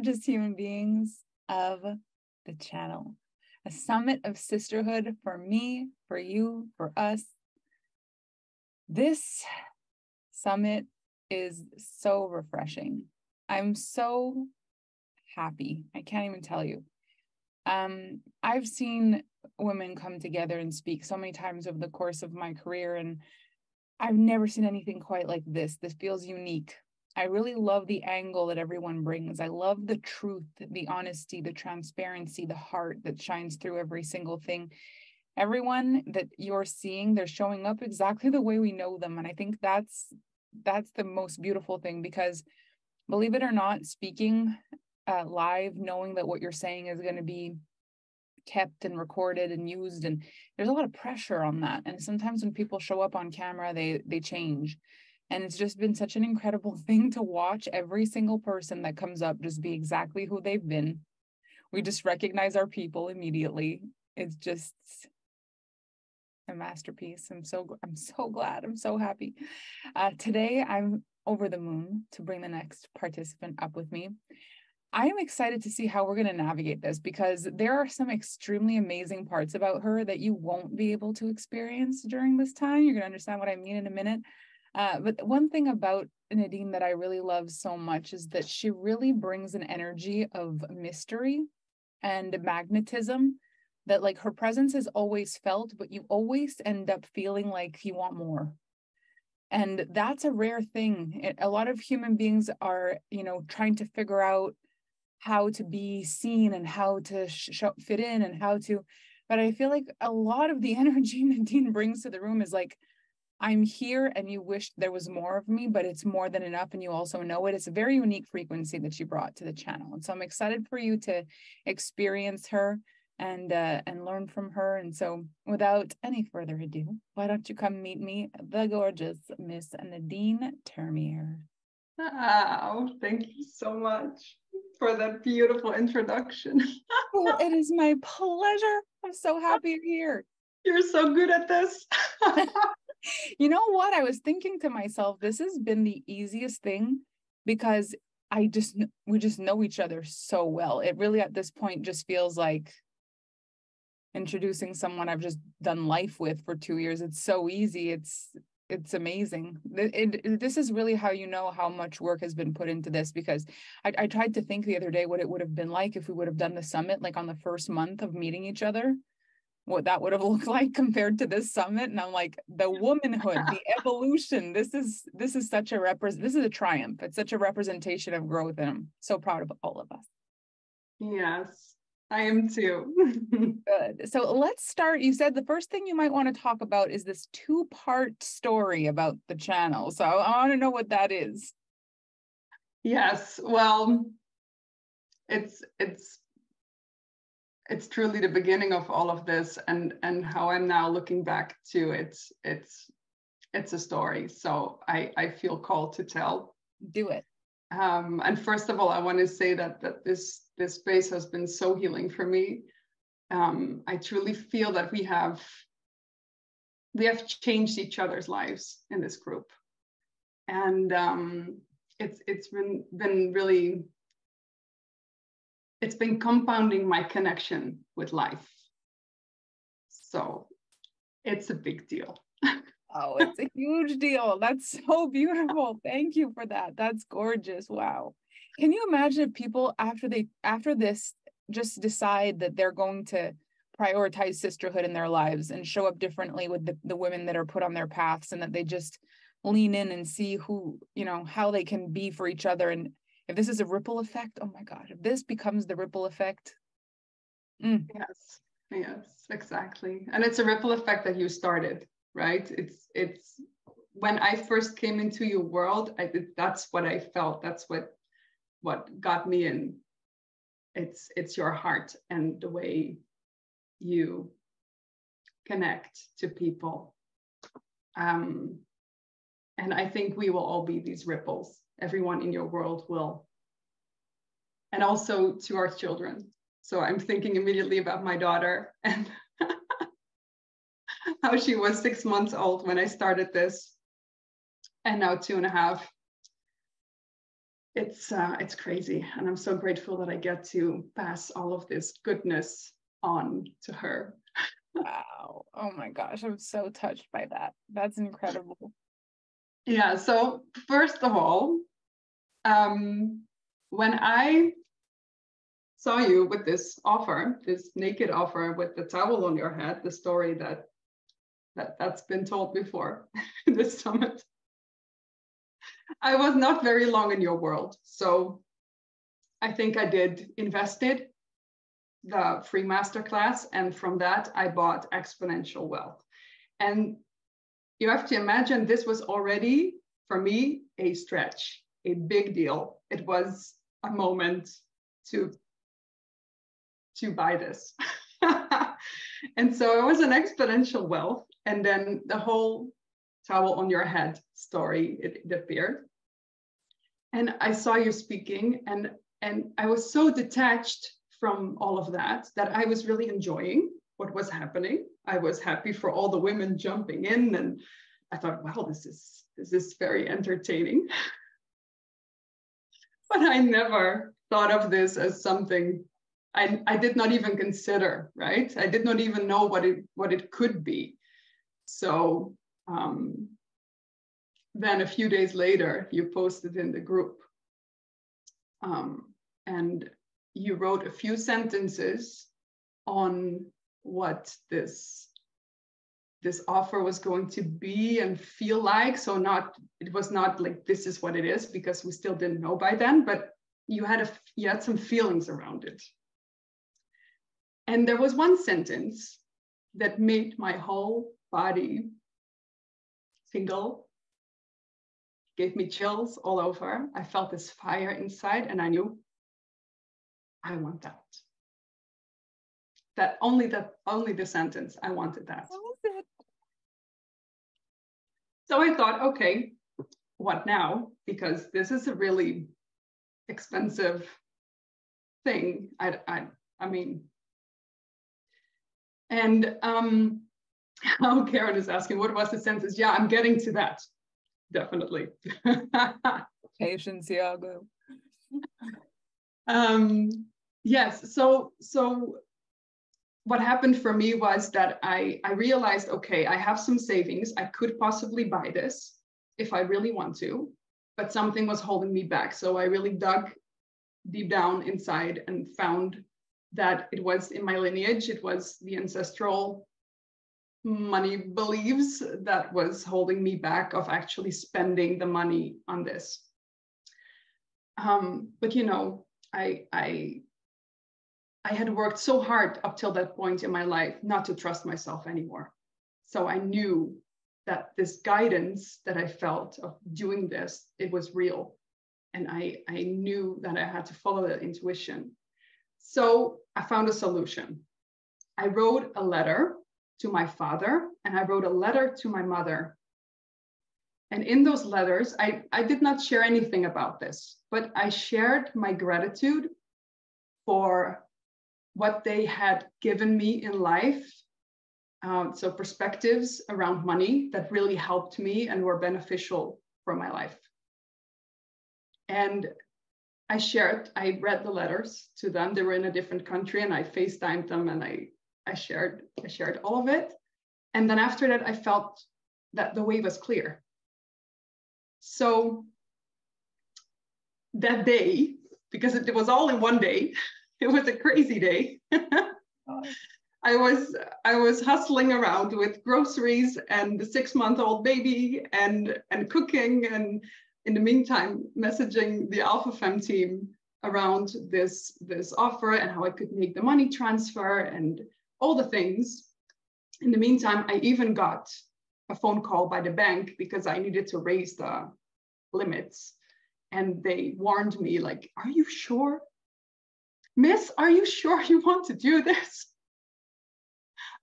gorgeous human beings of the channel. A summit of sisterhood for me, for you, for us. This summit is so refreshing. I'm so happy. I can't even tell you. I've seen women come together and speak so many times over the course of my career, and I've never seen anything quite like this. This feels unique. I really love the angle that everyone brings. I love the truth, the honesty, the transparency, the heart that shines through every single thing. Everyone that you're seeing, they're showing up exactly the way we know them. And I think that's the most beautiful thing, because believe it or not, speaking live, knowing that what you're saying is going to be kept and recorded and used, and there's a lot of pressure on that. And sometimes when people show up on camera, they change. And it's just been such an incredible thing to watch every single person that comes up just be exactly who they've been. We just recognize our people immediately. It's just a masterpiece. I'm so glad. I'm so happy. Today, I'm over the moon to bring the next participant up with me. I am excited to see how we're going to navigate this, because there are some extremely amazing parts about her that you won't be able to experience during this time. You're going to understand what I mean in a minute. But one thing about Nadine that I really love so much is that she really brings an energy of mystery and magnetism, that like her presence is always felt, but you always end up feeling like you want more. And that's a rare thing. A lot of human beings are, trying to figure out how to be seen and how to fit in and but I feel like a lot of the energy Nadine brings to the room is like, I'm here and you wish there was more of me, but it's more than enough. And you also know it. It's a very unique frequency that she brought to the channel. And so I'm excited for you to experience her and learn from her. And so without any further ado, why don't you come meet me, the gorgeous Miss Nadine Termeer. Wow, thank you so much for that beautiful introduction. Well, it is my pleasure. I'm so happy you're here. You're so good at this. You know what? I was thinking to myself, this has been the easiest thing, because we just know each other so well. It really at this point just feels like introducing someone I've just done life with for 2 years. It's so easy. It's amazing. This is really how you know how much work has been put into this, because I tried to think the other day what it would have been like if we would have done the summit like on the first month of meeting each other, what that would have looked like compared to this summit. And I'm like, the womanhood, the evolution, this is such a this is a triumph. It's such a representation of growth, and I'm so proud of all of us. Yes, I am too. Good. So let's start. You said the first thing you might want to talk about is this 2-part story about the channel. So I want to know what that is. Yes, well, it's truly the beginning of all of this, and how I'm now looking back to it's a story. So I feel called to tell. Do it. And first of all, I want to say that this space has been so healing for me. I truly feel that we have changed each other's lives in this group, and it's been really, it's been compounding my connection with life. So it's a big deal. Oh, it's a huge deal. That's so beautiful. Thank you for that. That's gorgeous. Wow. Can you imagine if people after this just decide that they're going to prioritize sisterhood in their lives and show up differently with the women that are put on their paths, and that they just lean in and see who, how they can be for each other. And if this is a ripple effect, oh my God, if this becomes the ripple effect. Yes, exactly. And it's a ripple effect that you started, right? It's when I first came into your world, that's what I felt. That's what got me in. It's your heart and the way you connect to people. And I think we will all be these ripples. Everyone in your world will. And also to our children. So I'm thinking immediately about my daughter and how she was 6 months old when I started this, and now 2.5. it's crazy. And I'm so grateful that I get to pass all of this goodness on to her. Wow. Oh my gosh. I'm so touched by that. That's incredible. Yeah. So first of all, when I saw you with this offer, this naked offer with the towel on your head, the story that's been told before in this summit, I was not very long in your world. So I think I invested the free masterclass, and from that I bought Exponential Wealth. And you have to imagine this was already, for me, a stretch, a big deal. It was a moment to buy this. And so it was an Exponential Wealth, and then the whole towel on your head story, it appeared. And I saw you speaking, and I was so detached from all of that I was really enjoying what was happening. I was happy for all the women jumping in, and I thought, wow, this is very entertaining. But I never thought of this as something I did not even consider, right? I did not even know what it could be. So then a few days later, you posted in the group, and you wrote a few sentences on what this offer was going to be and feel like. So it was not like this is what it is, because we still didn't know by then, but you had some feelings around it. And there was one sentence that made my whole body tingle, gave me chills all over. I felt this fire inside, and I knew I want that. Only the sentence, I wanted that. So I thought, okay, what now? Because this is a really expensive thing. I mean, and how Karen is asking, what was the sentence? Yeah, I'm getting to that, definitely. Patience, Iago. Yes, so what happened for me was that I realized, okay, I have some savings. I could possibly buy this if I really want to, but something was holding me back. So I really dug deep down inside and found that it was in my lineage. It was the ancestral money beliefs that was holding me back of actually spending the money on this. But you know, I had worked so hard up till that point in my life not to trust myself anymore. So I knew that this guidance that I felt of doing this, it was real. And I knew that I had to follow that intuition. So I found a solution. I wrote a letter to my father, and I wrote a letter to my mother. And in those letters, I did not share anything about this, but I shared my gratitude for what they had given me in life. So perspectives around money that really helped me and were beneficial for my life. And I read the letters to them. They were in a different country, and I FaceTimed them, and I shared all of it. And then after that, I felt that the way was clear. So that day, because it was all in one day, it was a crazy day. I was hustling around with groceries and the 6-month-old baby and cooking, and in the meantime messaging the Alpha Fem team around this offer and how I could make the money transfer and all the things. In the meantime, I even got a phone call by the bank because I needed to raise the limits, and they warned me, like, are you sure? Miss, are you sure you want to do this?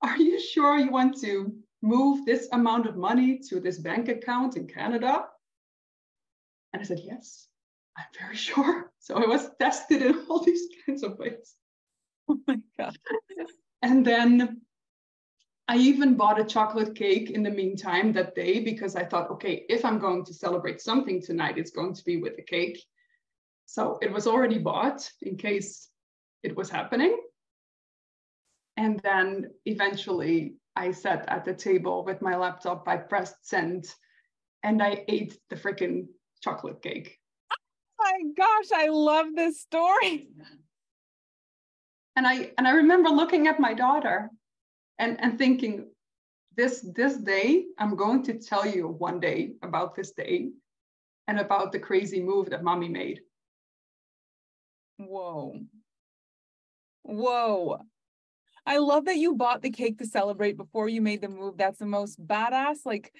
Are you sure you want to move this amount of money to this bank account in Canada? And I said, yes, I'm very sure. So I was tested in all these kinds of ways. Oh my God. And then I even bought a chocolate cake in the meantime that day, because I thought, okay, if I'm going to celebrate something tonight, it's going to be with a cake. So it was already bought in case it was happening. And then eventually I sat at the table with my laptop, I pressed send, and I ate the freaking chocolate cake. My gosh, I love this story. And I remember looking at my daughter and thinking, this day, I'm going to tell you one day about this day and about the crazy move that mommy made. Whoa. Whoa. I love that you bought the cake to celebrate before you made the move. That's the most badass. Like,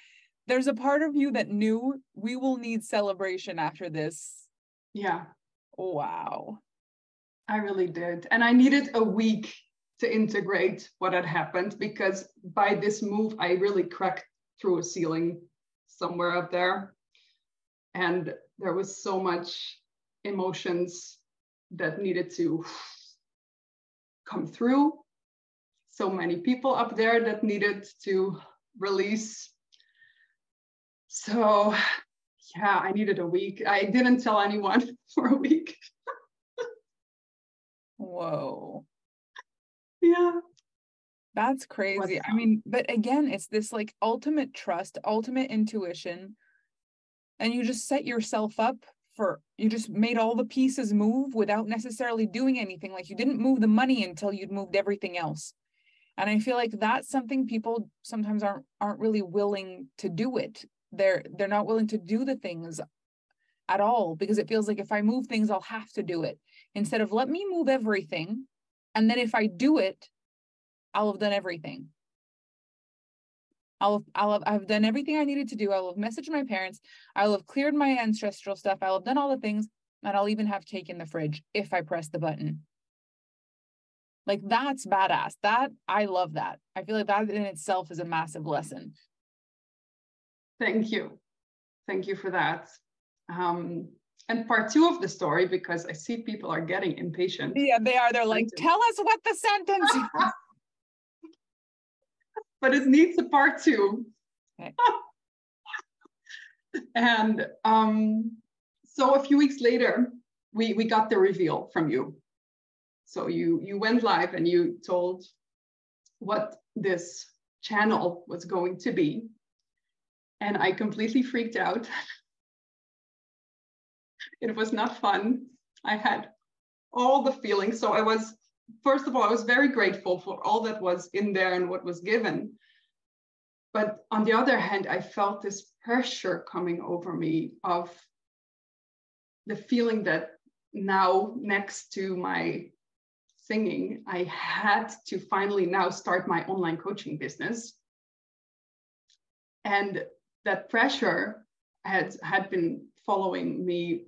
there's a part of you that knew we will need celebration after this. Yeah. Wow. I really did. And I needed a week to integrate what had happened, because by this move, I really cracked through a ceiling somewhere up there. And there was so much emotions that needed to come through. So many people up there that needed to release. So yeah, I needed a week. I didn't tell anyone for a week. Whoa. Yeah. That's crazy. I mean, but again, it's this like ultimate trust, ultimate intuition. And you just set yourself up you just made all the pieces move without necessarily doing anything. Like, you didn't move the money until you'd moved everything else. And I feel like that's something people sometimes aren't really willing to do it. They're not willing to do the things at all, because it feels like if I move things, I'll have to do it. Instead of, let me move everything. And then if I do it, I'll have done everything. I've done everything I needed to do. I'll have messaged my parents. I'll have cleared my ancestral stuff. I'll have done all the things, and I'll even have cake in the fridge if I press the button. Like, that's badass. I love that. I feel like that in itself is a massive lesson. Thank you. Thank you for that. And part two of the story, because I see people are getting impatient. Yeah, they are. They're like, tell us what the sentence is. But it needs a part two. Okay. And so a few weeks later, we got the reveal from you. So you went live and you told what this channel was going to be. And I completely freaked out. It was not fun. I had all the feelings. So first of all, I was very grateful for all that was in there and what was given. But on the other hand, I felt this pressure coming over me of the feeling that now, next to my singing, I had to finally now start my online coaching business. And that pressure had been following me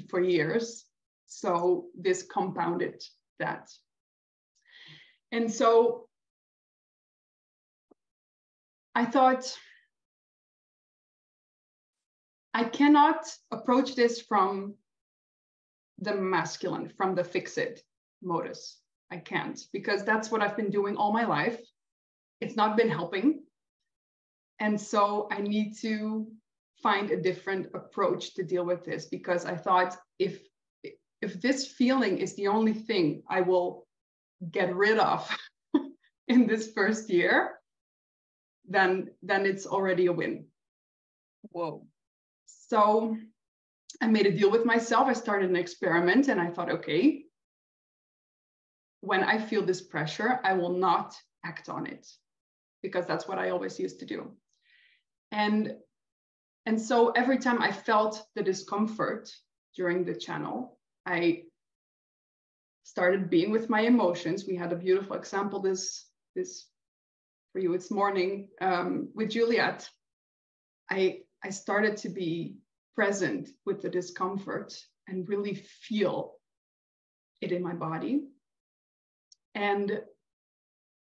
for years. So this compounded that. And so I thought, I cannot approach this from the masculine, from the fix-it modus. I can't, because that's what I've been doing all my life. It's not been helping. And so I need to find a different approach to deal with this, because I thought, if this feeling is the only thing I will get rid of in this first year, then it's already a win. Whoa. So I made a deal with myself. I started an experiment, and I thought, okay, when I feel this pressure, I will not act on it, because that's what I always used to do. And so every time I felt the discomfort during the channel, I started being with my emotions. We had a beautiful example this for you this morning with Juliet. I started to be present with the discomfort and really feel it in my body, and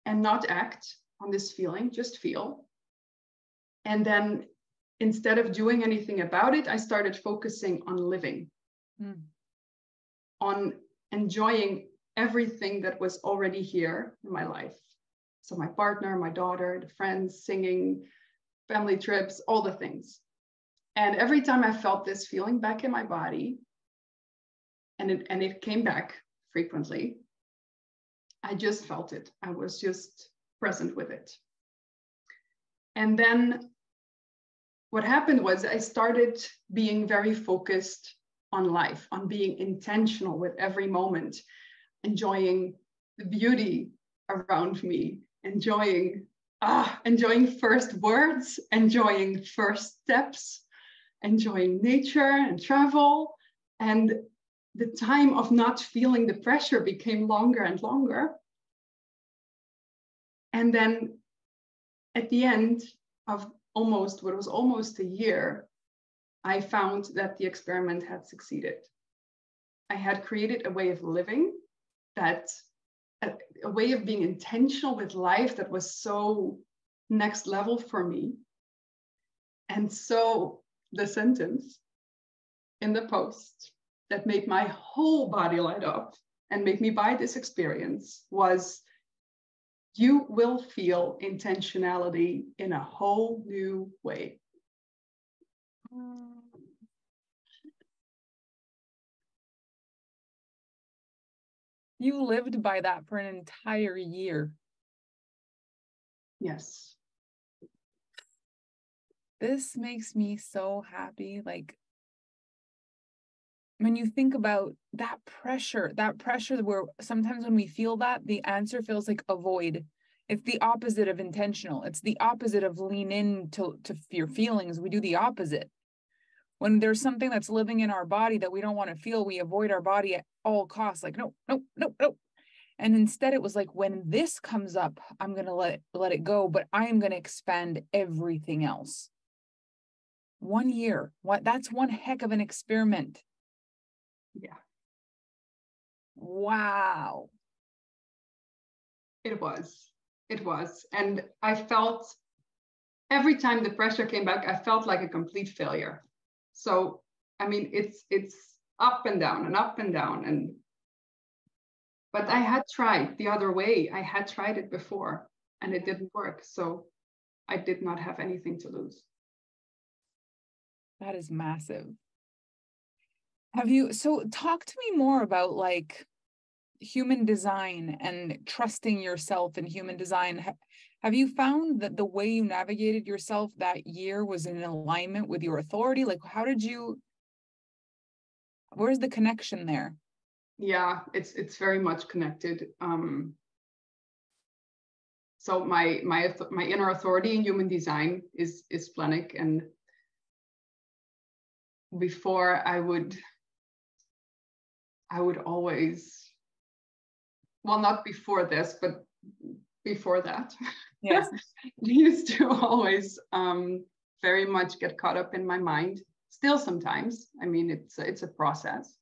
not act on this feeling, just feel. And then instead of doing anything about it, I started focusing on living, on enjoying everything that was already here in my life. So my partner, my daughter, the friends, singing, family trips, all the things. And every time I felt this feeling back in my body, and it came back frequently. I just felt it. I was just present with it. And then what happened was I started being very focused on life, on being intentional with every moment, enjoying the beauty around me, enjoying first words, enjoying first steps, enjoying nature and travel. And the time of not feeling the pressure became longer and longer. And then at the end of what was almost a year, I found that the experiment had succeeded. I had created a way of living, that a way of being intentional with life that was so next level for me. And so the sentence in the post that made my whole body light up and made me buy this experience was, you will feel intentionality in a whole new way. You lived by that for an entire year. Yes. This makes me so happy. Like, when you think about that pressure where sometimes when we feel that, the answer feels like avoid. It's the opposite of intentional. It's the opposite of lean in to your feelings. We do the opposite. When there's something that's living in our body that we don't want to feel, we avoid our body at all costs. Like, no. And instead it was like, when this comes up, I'm going to let it go, but I am going to expand everything else. 1 year. That's one heck of an experiment. Yeah. Wow. It was. And I felt every time the pressure came back, I felt like a complete failure. So, I mean, it's up and down. But I had tried the other way. I had tried it before and it didn't work. So I did not have anything to lose. That is massive. So talk to me more about like human design and trusting yourself in human design. Have you found that the way you navigated yourself that year was in alignment with your authority? Like, where's the connection there? Yeah, it's very much connected. So my inner authority in human design is splenic, and before I would always, well, not before this, but before that, yes, used to always very much get caught up in my mind. Still sometimes. I mean, it's a process.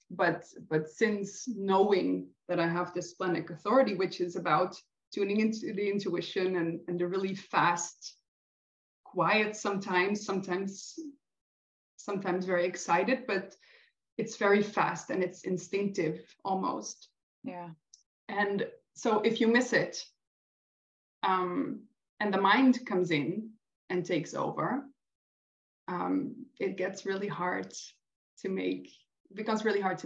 But since knowing that I have this splenic authority, which is about tuning into the intuition and the really fast, quiet sometimes very excited, but it's very fast and it's instinctive almost. Yeah. And so if you miss it, and the mind comes in and takes over, it becomes really hard to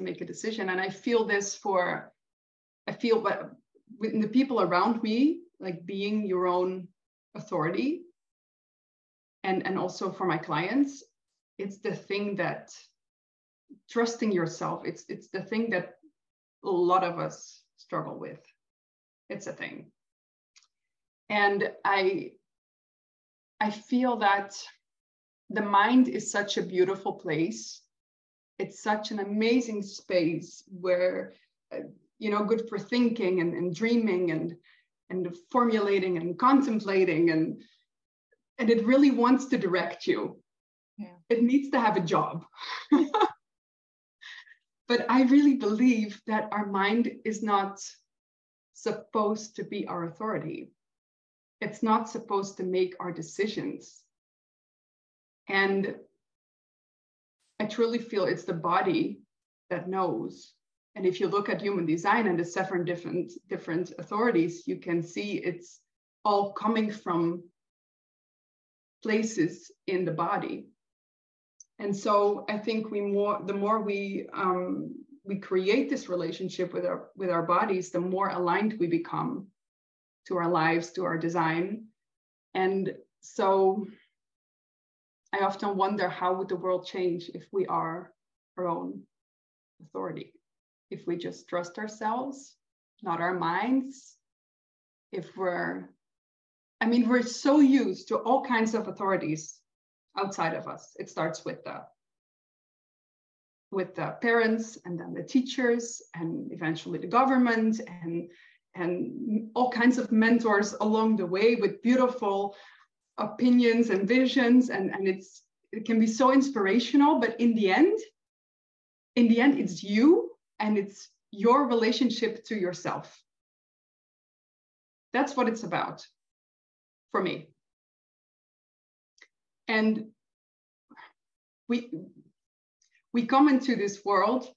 make a decision. And I feel but with the people around me, like being your own authority, and also for my clients, it's the thing that trusting yourself, it's the thing that a lot of us struggle with. It's a thing. And I feel that the mind is such a beautiful place. It's such an amazing space where, good for thinking and dreaming and formulating and contemplating, and it really wants to direct you. Yeah. It needs to have a job. But I really believe that our mind is not supposed to be our authority. It's not supposed to make our decisions. And I truly feel it's the body that knows. And if you look at human design and the 7 different authorities, you can see it's all coming from places in the body. And so I think the more we create this relationship with our bodies, the more aligned we become to our lives, to our design. And so I often wonder, how would the world change if we are our own authority? If we just trust ourselves, not our minds. If we're so used to all kinds of authorities outside of us. It starts with the parents, and then the teachers, and eventually the government, and all kinds of mentors along the way with beautiful opinions and visions, and it can be so inspirational. But in the end, it's you, and it's your relationship to yourself. That's what it's about for me. And we come into this world,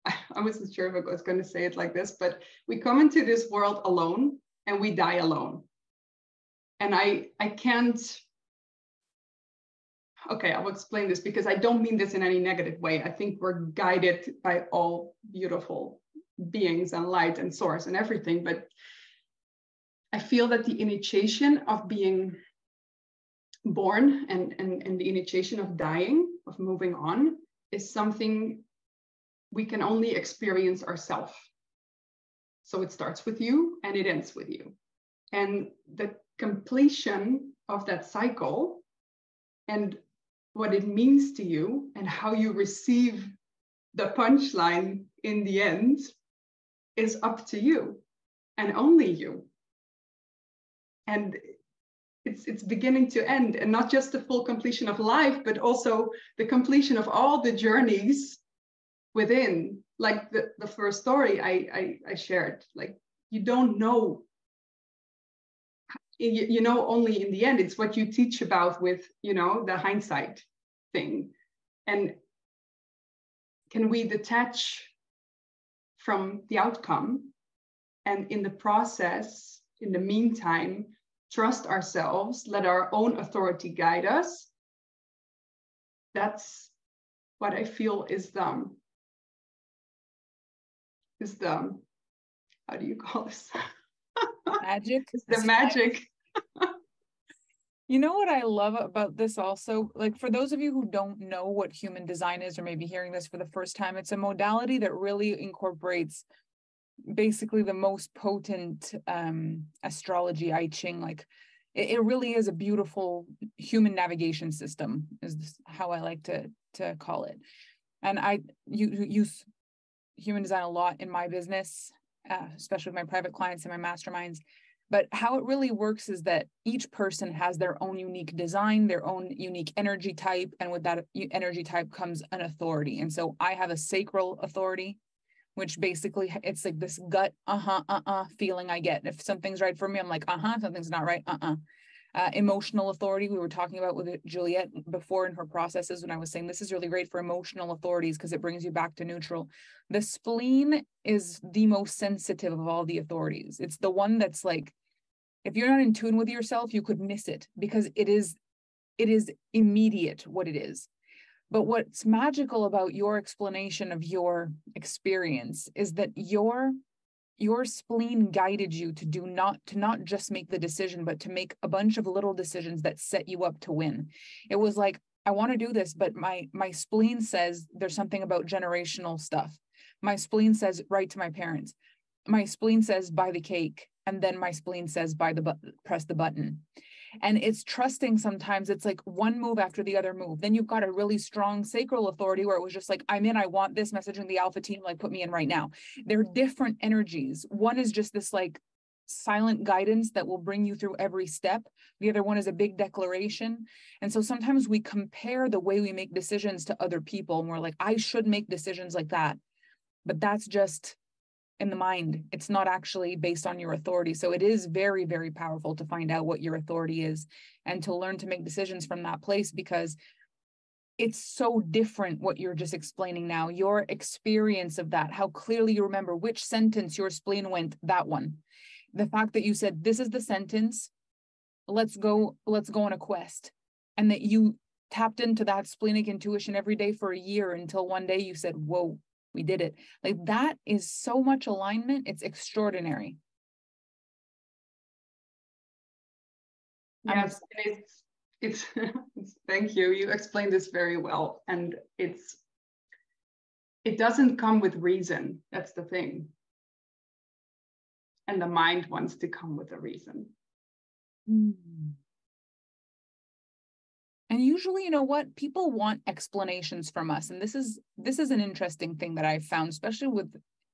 I wasn't sure if I was going to say it like this, but we come into this world alone, and we die alone. And I can't, okay, I'll explain this, because I don't mean this in any negative way. I think we're guided by all beautiful beings and light and source and everything, but I feel that the initiation of being born and the initiation of dying, of moving on, is something we can only experience ourselves. So it starts with you and it ends with you. And the completion of that cycle, and what it means to you, and how you receive the punchline in the end, is up to you and only you. And it's beginning to end, and not just the full completion of life, but also the completion of all the journeys within. Like the first story I shared, like, you don't know, you know, only in the end. It's what you teach about with, you know, the hindsight thing. And can we detach from the outcome, and in the process, in the meantime, trust ourselves, let our own authority guide us? That's what I feel is the how do you call this? Magic. It's the magic. You know what I love about this also? Like, for those of you who don't know what human design is, or maybe hearing this for the first time, it's a modality that really incorporates basically the most potent astrology, I Ching. Like, it really is a beautiful human navigation system, is how I like to call it. And I use human design a lot in my business, especially with my private clients and my masterminds. But how it really works is that each person has their own unique design, their own unique energy type. And with that energy type comes an authority. And so I have a sacral authority, which basically, it's like this gut, feeling I get. If something's right for me, I'm like, something's not right, emotional authority, we were talking about with Juliet before in her processes, when I was saying this is really great for emotional authorities because it brings you back to neutral. The spleen is the most sensitive of all the authorities. It's the one that's like, if you're not in tune with yourself, you could miss it, because it is immediate what it is. But what's magical about your explanation of your experience is that your spleen guided you to not just make the decision, but to make a bunch of little decisions that set you up to win. It was like, I want to do this, but my spleen says there's something about generational stuff. My spleen says write to my parents. My spleen says buy the cake. And then my spleen says press the button. And it's trusting. Sometimes it's like one move after the other move. Then you've got a really strong sacral authority where it was just like, I'm in, I want this message in the alpha team, like put me in right now. They're different energies. One is just this like silent guidance that will bring you through every step. The other one is a big declaration. And so sometimes we compare the way we make decisions to other people, and we're like, I should make decisions like that. But that's just in the mind. It's not actually based on your authority. So it is very, very powerful to find out what your authority is and to learn to make decisions from that place, because it's so different what you're just explaining now. Your experience of that, how clearly you remember which sentence your spleen went, that one. The fact that you said, this is the sentence, let's go on a quest. And that you tapped into that splenic intuition every day for a year until one day you said, whoa, we did it. Like that is so much alignment. It's extraordinary. Yes, it's thank you. You explained this very well. And it doesn't come with reason. That's the thing. And the mind wants to come with a reason. And usually, you know what? People want explanations from us. And this is an interesting thing that I've found, especially with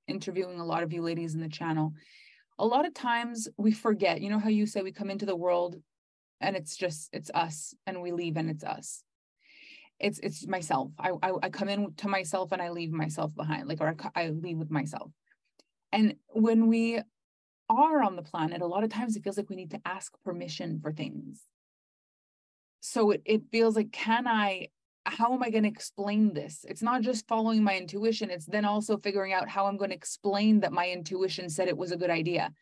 interviewing a lot of you ladies in the channel. A lot of times we forget, you know how you say we come into the world and it's us, and we leave and it's us. It's myself. I come into myself and I leave myself behind, like, or I leave with myself. And when we are on the planet, a lot of times it feels like we need to ask permission for things. So it feels like, how am I going to explain this? It's not just following my intuition. It's then also figuring out how I'm going to explain that my intuition said it was a good idea.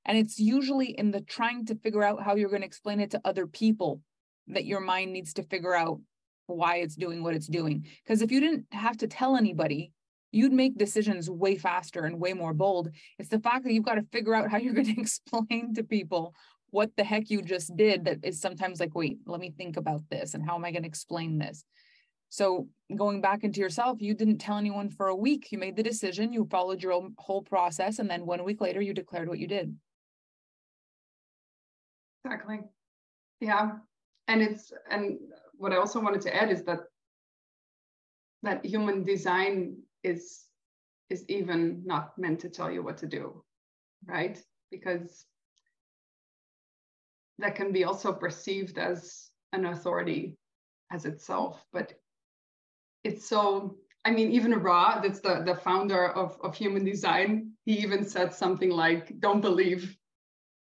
And it's usually in the trying to figure out how you're going to explain it to other people that your mind needs to figure out why it's doing what it's doing. Because if you didn't have to tell anybody, you'd make decisions way faster and way more bold. It's the fact that you've got to figure out how you're going to explain to people what the heck you just did that is sometimes like, wait, let me think about this. And how am I going to explain this? So going back into yourself, you didn't tell anyone for a week. You made the decision, you followed your own whole process. And then 1 week later, you declared what you did. Exactly. Yeah. And what I also wanted to add is that human design is even not meant to tell you what to do, right? Because that can be also perceived as an authority as itself. But it's so, I mean, even Ra, that's the founder of human design, he even said something like, don't believe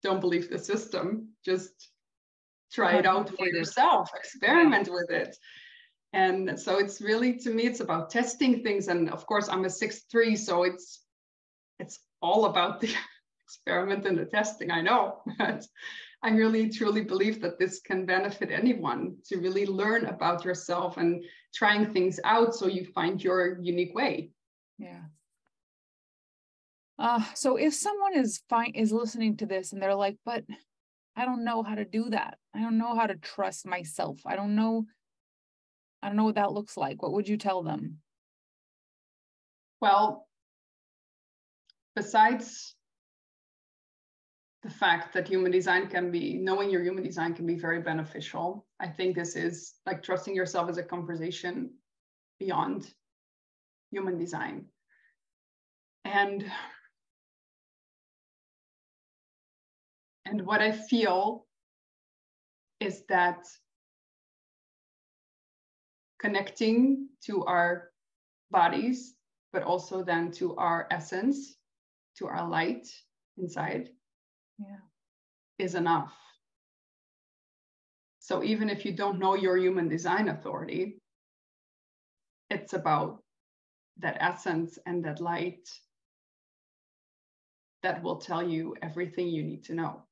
the system, just try it out for yourself, experiment with it. And so it's really, to me, it's about testing things. And of course, I'm a 6'3", so it's all about the experiment and the testing, I know. But I really, truly believe that this can benefit anyone to really learn about yourself and trying things out so you find your unique way. Yeah. So if someone is listening to this and they're like, but I don't know how to do that. I don't know how to trust myself. I don't know what that looks like. What would you tell them? Well, besides the fact that knowing your human design can be very beneficial, I think this is like trusting yourself as a conversation beyond human design. And what I feel is that connecting to our bodies, but also then to our essence, to our light inside, is enough. So even if you don't know your human design authority, it's about that essence and that light that will tell you everything you need to know.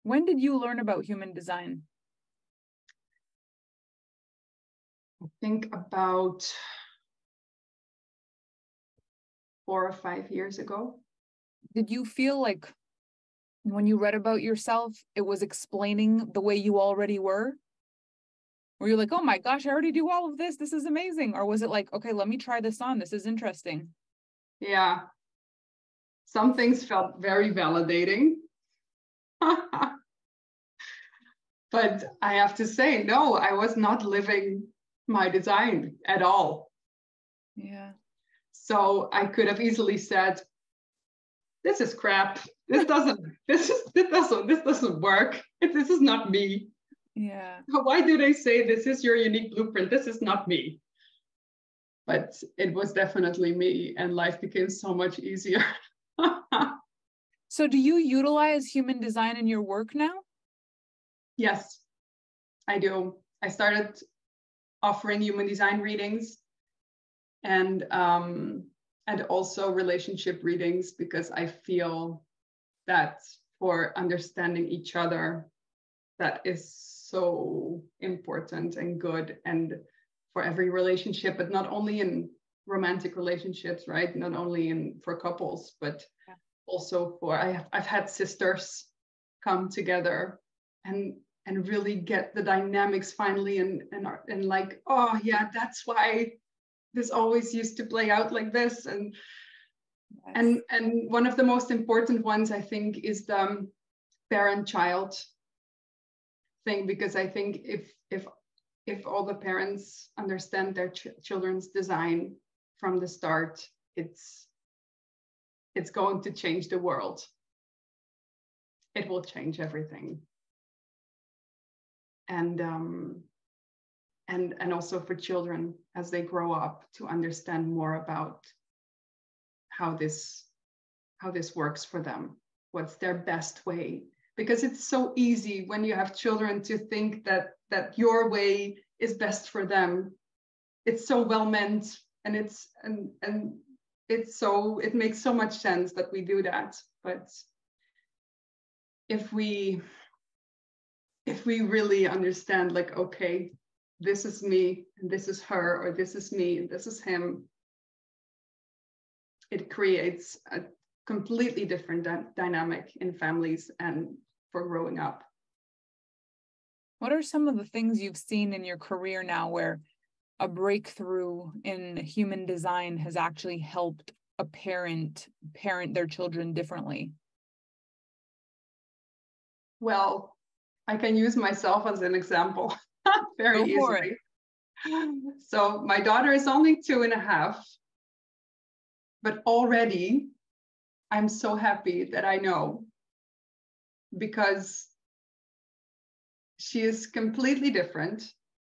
When did you learn about human design? I think about 4 or 5 years ago. Did you feel like when you read about yourself, it was explaining the way you already were? Were you like, oh my gosh, I already do all of this. This is amazing. Or was it like, okay, let me try this on. This is interesting. Yeah. Some things felt very validating. But I have to say, no, I was not living my design at all. Yeah. So I could have easily said, this is crap. This doesn't work. This is not me. Yeah. Why do they say this is your unique blueprint? This is not me. But it was definitely me, and life became so much easier. So do you utilize human design in your work now? Yes, I do. I started offering human design readings and also relationship readings, because I feel that for understanding each other, that is so important and good, and for every relationship, but not only in romantic relationships, right? Not only for couples, but also for I've had sisters come together and really get the dynamics finally, and like, oh yeah, that's why this always used to play out like this. And one of the most important ones, I think, is the parent-child thing, because I think if all the parents understand their children's design from the start, it's going to change the world. It will change everything. And also for children as they grow up to understand more about how this works for them, what's their best way. Because it's so easy when you have children to think that your way is best for them. It's so well meant, and it makes so much sense that we do that. But if we really understand, like, okay, this is me and this is her, or this is me and this is him, it creates a completely different dynamic in families and for growing up. What are some of the things you've seen in your career now where a breakthrough in human design has actually helped a parent their children differently? Well, I can use myself as an example very easily. So my daughter is only 2.5, but already I'm so happy that I know, because she is completely different.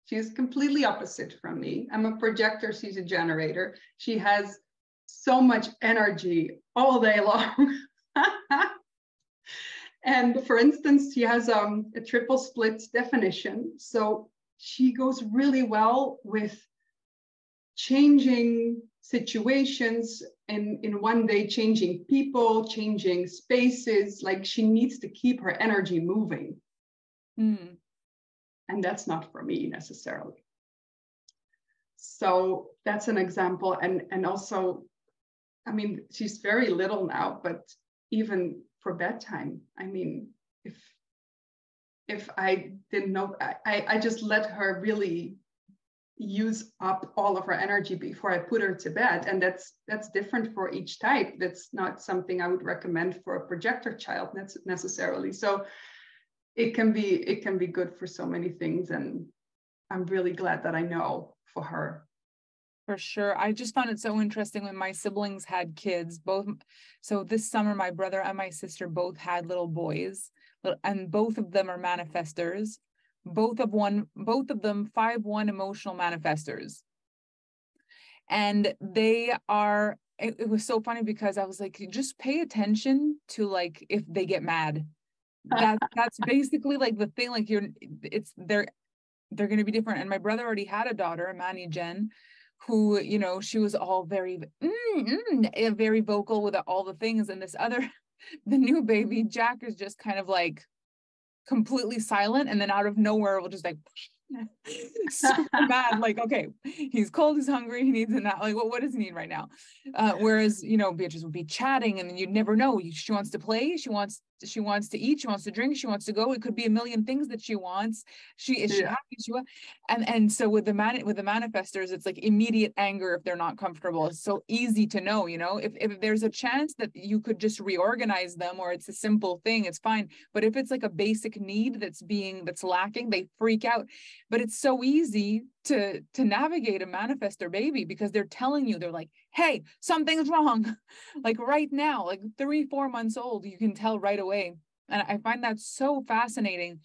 She is completely opposite from me. I'm a projector, she's a generator. She has so much energy all day long. And for instance, she has a triple split definition. So she goes really well with changing situations, in one day, changing people, changing spaces. Like, she needs to keep her energy moving. And that's not for me necessarily. So that's an example. And also, I mean, she's very little now, but even for bedtime, I mean, if I didn't know, I just let her really use up all of her energy before I put her to bed. And that's different for each type. That's not something I would recommend for a projector child necessarily. So it can be good for so many things. And I'm really glad that I know for her. For sure. I just found it so interesting when my siblings had kids, both. So this summer, my brother and my sister both had little boys, and both of them are manifestors. Both of them 5/1 emotional manifestors. And they are, it was so funny because I was like, just pay attention to, like, if they get mad. That's basically like the thing, like they're going to be different. And my brother already had a daughter, Manny Jen, who, you know, she was all very very vocal with all the things. And this other, the new baby, Jack, is just kind of like completely silent, and then out of nowhere will just like super mad, like, okay, he's cold, he's hungry, he needs a nap, like, what does he need right now? Whereas, you know, Beatrice would be chatting, and then you'd never know. She wants to play, she wants to eat, she wants to drink, she wants to go. It could be a million things that she wants. She happy, and so with the manifestors, it's like immediate anger if they're not comfortable. It's so easy to know, you know, if there's a chance that you could just reorganize them, or it's a simple thing, it's fine. But if it's like a basic need that's lacking, they freak out. But it's so easy to navigate a manifestor baby, because they're telling you, they're like, hey, something's wrong. Like right now, like 3-4 months old, you can tell right away. And I find that so fascinating.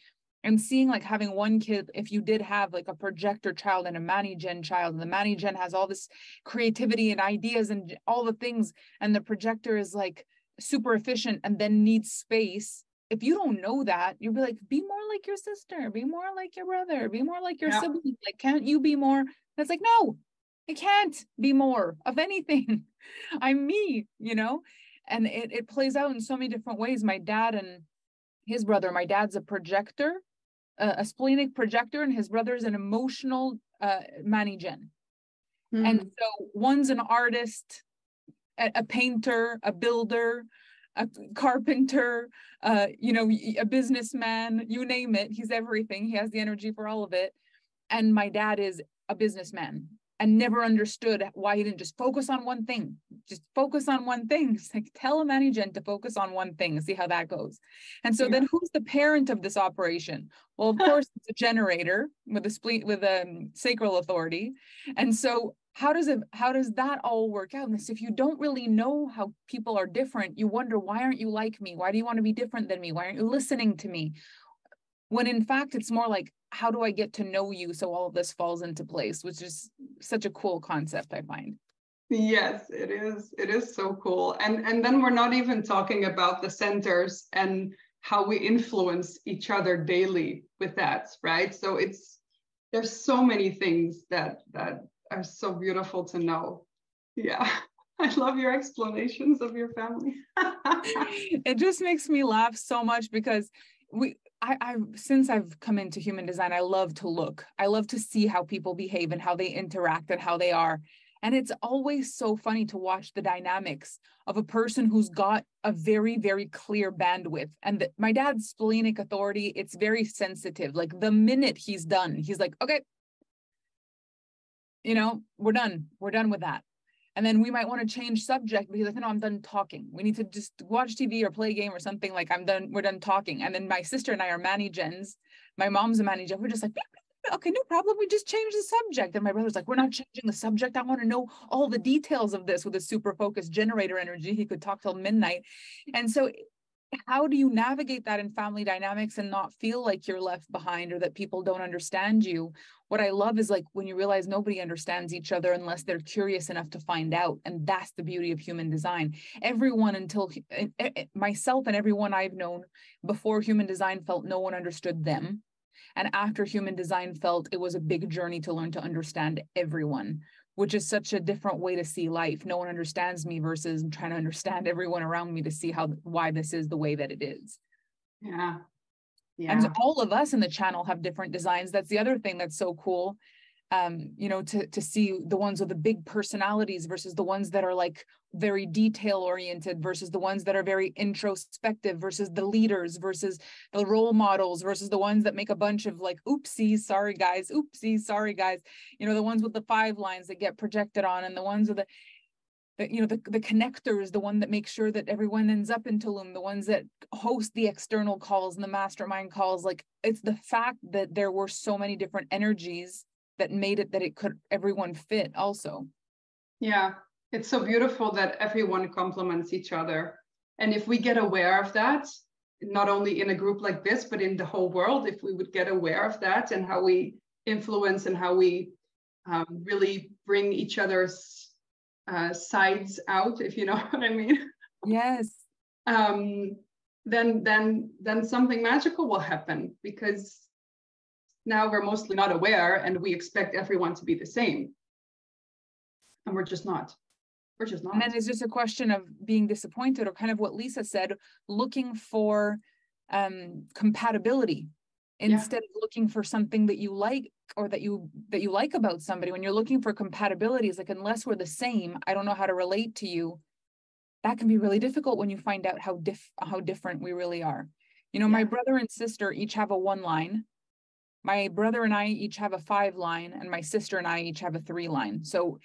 And seeing, like, having one kid, if you did have like a projector child and a Manny Gen child, and the Manny Gen has all this creativity and ideas and all the things, and the projector is like super efficient and then needs space. If you don't know that, you'll be like, be more like your sister, be more like your brother, be more like your sibling. Like, can't you be more? And it's like, no, I can't be more of anything. I'm me, you know? And it plays out in so many different ways. My dad and his brother, my dad's a projector, a splenic projector and his brother's an emotional manigen. Mm. And so one's an artist, a painter, a builder, a carpenter, a businessman, you name it. He's everything. He has the energy for all of it. And my dad is a businessman and never understood why he didn't just focus on one thing. Just focus on one thing. It's like, tell a manigen to focus on one thing and see how that goes. And so then who's the parent of this operation? Well, of course, it's a generator with a sacral authority. And so how does that all work out? And if you don't really know how people are different, you wonder, why aren't you like me? Why do you want to be different than me? Why aren't you listening to me? When in fact, it's more like, how do I get to know you so all of this falls into place, which is such a cool concept, I find. Yes, it is. It is so cool. And then we're not even talking about the centers and how we influence each other daily with that, right? So there's so many things that are so beautiful to know. Yeah. I love your explanations of your family. It just makes me laugh so much because since I've come into human design, I love to look. I love to see how people behave and how they interact and how they are. And it's always so funny to watch the dynamics of a person who's got a very, very clear bandwidth. And my dad's splenic authority, it's very sensitive. Like the minute he's done, he's like, okay, we're done. We're done with that. And then we might want to change subject because no, I'm done talking. We need to just watch TV or play a game or something. Like we're done talking. And then my sister and I are manigens. My mom's a manigen. We're just like, okay, no problem. We just changed the subject. And my brother's like, we're not changing the subject. I want to know all the details of this. With a super focused generator energy, he could talk till midnight. And so how do you navigate that in family dynamics and not feel like you're left behind or that people don't understand you? What I love is like when you realize nobody understands each other unless they're curious enough to find out. And that's the beauty of human design. Everyone until myself and everyone I've known before human design felt no one understood them. And after human design felt it was a big journey to learn to understand everyone, which is such a different way to see life. No one understands me versus trying to understand everyone around me to see why this is the way that it is. Yeah. Yeah. And all of us in the channel have different designs. That's the other thing that's so cool. To see the ones with the big personalities versus the ones that are like very detail oriented versus the ones that are very introspective versus the leaders versus the role models versus the ones that make a bunch of like, oopsies, sorry guys, the ones with the 5 lines that get projected on, and the ones with the connectors, the one that makes sure that everyone ends up in Tulum, the ones that host the external calls and the mastermind calls. Like, it's the fact that there were so many different energies that made it that it could everyone fit also. Yeah, it's so beautiful that everyone complements each other. And if we get aware of that, not only in a group like this, but in the whole world, if we would get aware of that and how we influence and how we really bring each other's sides out, if you know what I mean. Yes. Then something magical will happen, because now we're mostly not aware and we expect everyone to be the same. And we're just not. And then it's just a question of being disappointed, or kind of what Lisa said, looking for compatibility instead of looking for something that you like or that you like about somebody. When you're looking for compatibility, it's like, unless we're the same, I don't know how to relate to you. That can be really difficult when you find out how different we really are. My brother and sister each have a 1 line. My brother and I each have a 5 line, and my sister and I each have a 3 line. So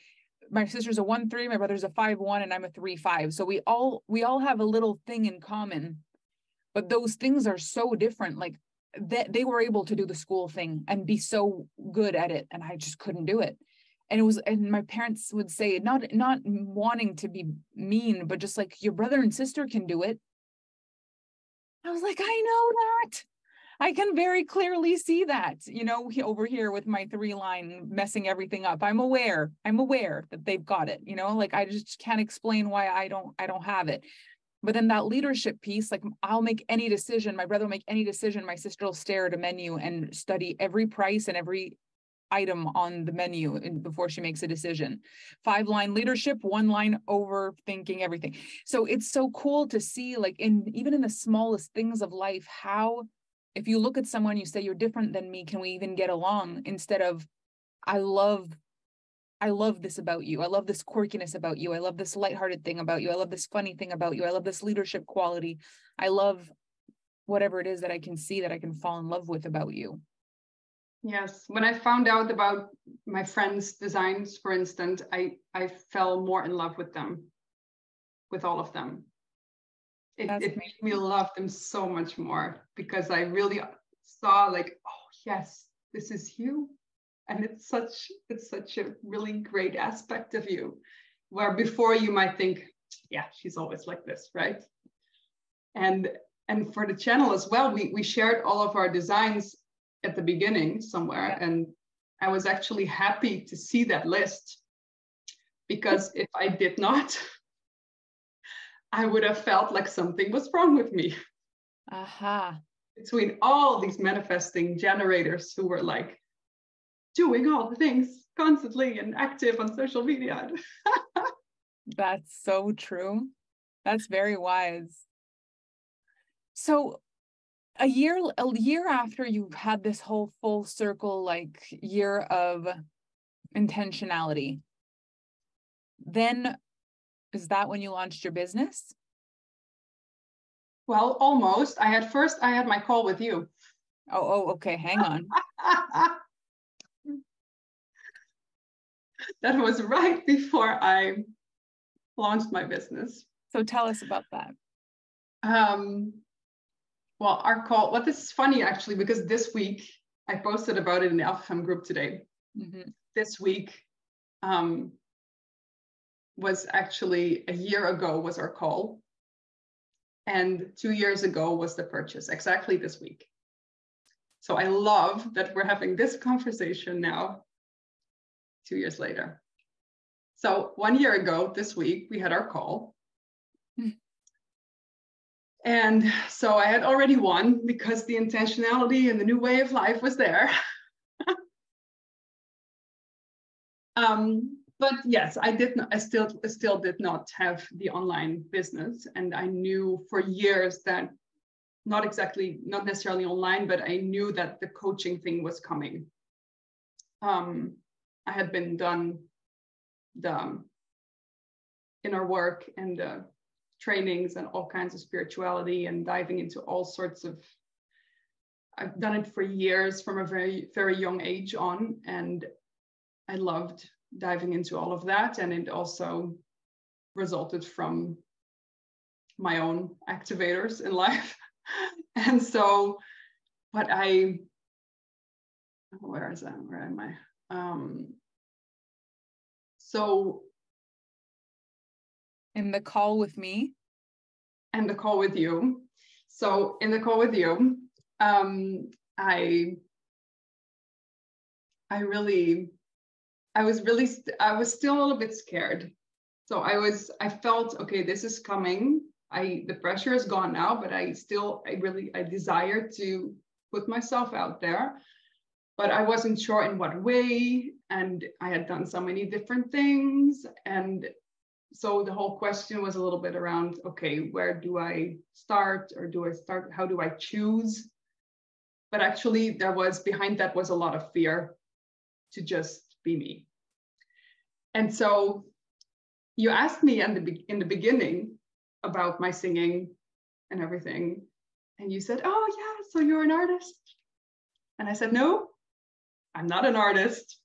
my sister's a 1-3, my brother's a 5-1, and I'm a 3-5. So we all have a little thing in common, but those things are so different. Like they were able to do the school thing and be so good at it, and I just couldn't do it. And my parents would say, not wanting to be mean, but just like, your brother and sister can do it. I was like, I know that. I can very clearly see that, over here with my 3 line messing everything up. I'm aware that they've got it, like I just can't explain why I don't have it. But then that leadership piece, like, I'll make any decision, my brother will make any decision, my sister will stare at a menu and study every price and every item on the menu before she makes a decision. 5 line leadership, 1 line overthinking everything. So it's so cool to see, like, even in the smallest things of life, how if you look at someone, you say, you're different than me, can we even get along? Instead of, I love this about you. I love this quirkiness about you. I love this lighthearted thing about you. I love this funny thing about you. I love this leadership quality. I love whatever it is that I can see that I can fall in love with about you. Yes. When I found out about my friends' designs, for instance, I fell more in love with them, with all of them. It made me love them so much more, because I really saw like, oh yes, this is you. And it's such a really great aspect of you, where before you might think, yeah, she's always like this, right? And for the channel as well, we shared all of our designs at the beginning somewhere. Yeah. And I was actually happy to see that list, because if I did not, I would have felt like something was wrong with me. Aha. Between all these manifesting generators who were like doing all the things constantly and active on social media. That's so true. That's very wise. So a year after you've had this whole full circle, like year of intentionality, then is that when you launched your business? Well, almost. I had my call with you. Oh, okay. Hang on. That was right before I launched my business. So tell us about that. Well, our call, well, this is funny actually, because this week, I posted about it in the Alpha Femme group today. Mm-hmm. This week was actually a year ago was our call. And 2 years ago was the purchase, exactly this week. So I love that we're having this conversation now, 2 years later. So 1 year ago this week, we had our call. And so I had already won, because the intentionality and the new way of life was there. But yes, I still did not have the online business. And I knew for years that not necessarily online, but I knew that the coaching thing was coming. I had been done the inner work and the trainings and all kinds of spirituality and diving into all sorts of, I've done it for years from a very, very young age on. And I loved diving into all of that. And it also resulted from my own activators in life. And so, but where is that? Where am I? So in the call with me? And the call with you. So in the call with you, I was still a little bit scared. So I felt, okay, this is coming. The pressure is gone now, but I desire to put myself out there, but I wasn't sure in what way. And I had done so many different things. And so the whole question was a little bit around, okay, where do I start, or how do I choose? But actually behind that was a lot of fear to just be me. And so you asked me in the beginning about my singing and everything. And you said, oh yeah, so you're an artist? And I said, no, I'm not an artist.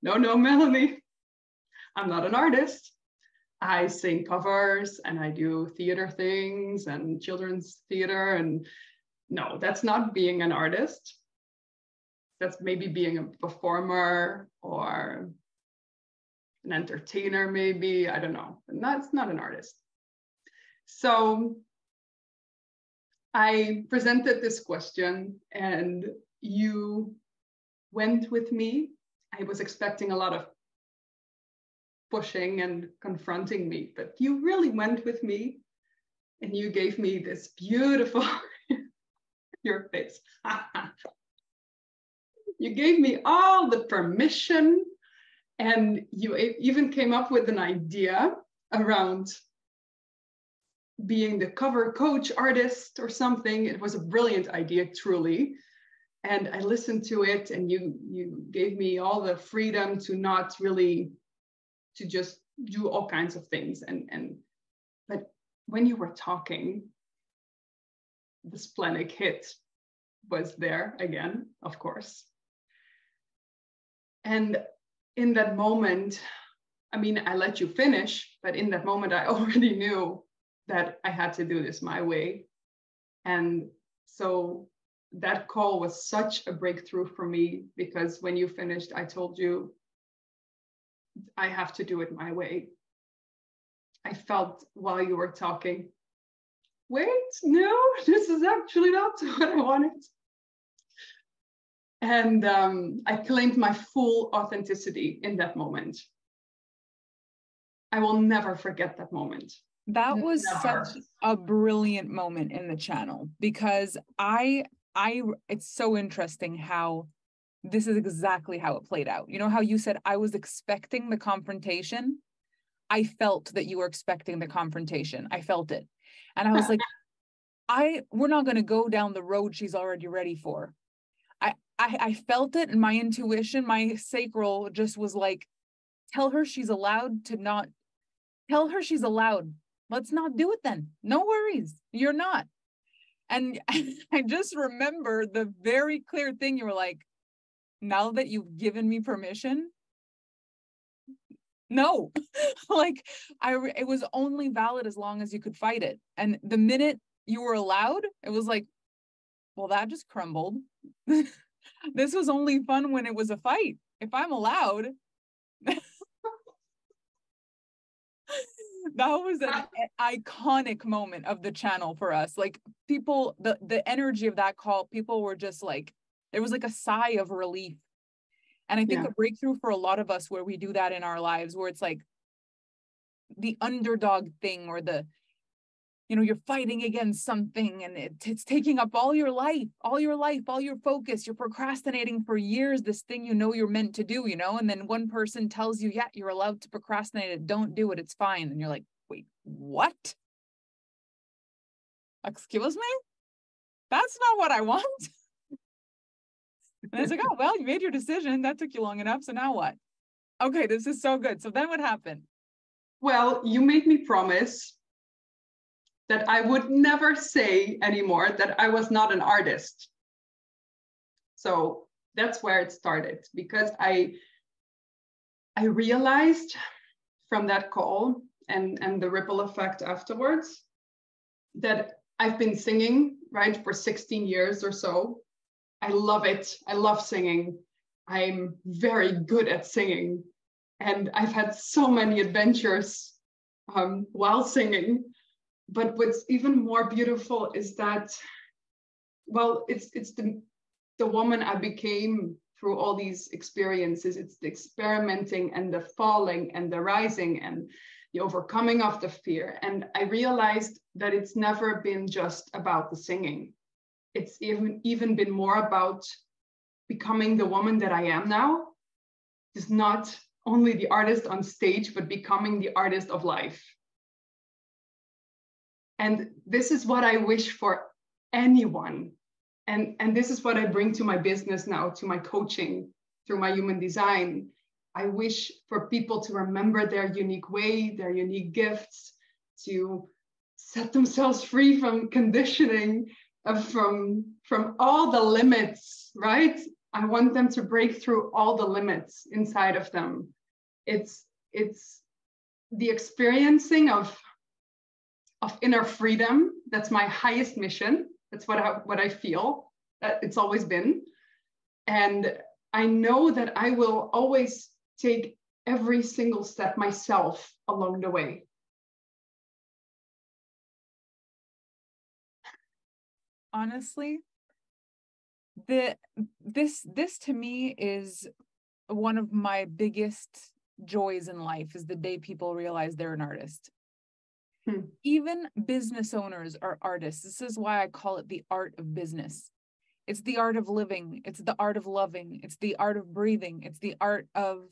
No, Melanie, I'm not an artist. I sing covers and I do theater things and children's theater. And no, that's not being an artist. That's maybe being a performer or an entertainer, maybe, I don't know. And that's not an artist. So I presented this question and you went with me. I was expecting a lot of pushing and confronting me, but you really went with me and you gave me this beautiful, your face. You gave me all the permission, and you even came up with an idea around being the cover coach artist or something. It was a brilliant idea, truly. And I listened to it, and you gave me all the freedom to not really, to just do all kinds of things. But when you were talking, the splenic hit was there again, of course. And in that moment, I mean, I let you finish, but in that moment, I already knew that I had to do this my way. And so that call was such a breakthrough for me, because when you finished, I told you, I have to do it my way. I felt while you were talking, wait, no, this is actually not what I wanted. And I claimed my full authenticity in that moment. I will never forget that moment. That was Never. such a brilliant moment in the channel, because it's so interesting how this is exactly how it played out. You know how you said, I was expecting the confrontation? I felt that you were expecting the confrontation. I felt it. And I was like, we're not going to go down the road she's already ready for. I felt it, and my intuition, my sacral just was like, tell her she's allowed to not, tell her she's allowed. Let's not do it then. No worries. You're not. And I just remember the very clear thing. You were like, now that you've given me permission, no. Like, it was only valid as long as you could fight it. And the minute you were allowed, it was like, well, that just crumbled. This was only fun when it was a fight. If I'm allowed, that was an iconic moment of the channel for us. Like, people, the energy of that call, people were just like, there was like a sigh of relief. And I think a breakthrough for a lot of us where we do that in our lives, where it's like the underdog thing, or the, you know, you're fighting against something and it's taking up all your life, all your focus. You're procrastinating for years, this thing you know you're meant to do, you know, and then one person tells you, yeah, you're allowed to procrastinate it. Don't do it. It's fine. And you're like, wait, what? Excuse me? That's not what I want. And it's like, oh, well, you made your decision. That took you long enough. So now what? Okay, this is so good. So then what happened? Well, you made me promise that I would never say anymore that I was not an artist. So that's where it started, because I realized from that call and the ripple effect afterwards that I've been singing, right, for 16 years or so. I love it. I love singing. I'm very good at singing. And I've had so many adventures while singing. But what's even more beautiful is that, well, it's the woman I became through all these experiences. It's the experimenting and the falling and the rising and the overcoming of the fear. And I realized that it's never been just about the singing. It's even been more about becoming the woman that I am now. It's not only the artist on stage, but becoming the artist of life. And this is what I wish for anyone. And this is what I bring to my business now, to my coaching, through my human design. I wish for people to remember their unique way, their unique gifts, to set themselves free from conditioning, from all the limits, right? I want them to break through all the limits inside of them. It's the experiencing of inner freedom. That's my highest mission. That's what I feel that it's always been. And I know that I will always take every single step myself along the way. Honestly, this to me is one of my biggest joys in life, is the day people realize they're an artist. Even business owners are artists. This is why I call it the art of business. It's the art of living. It's the art of loving. It's the art of breathing. It's the art of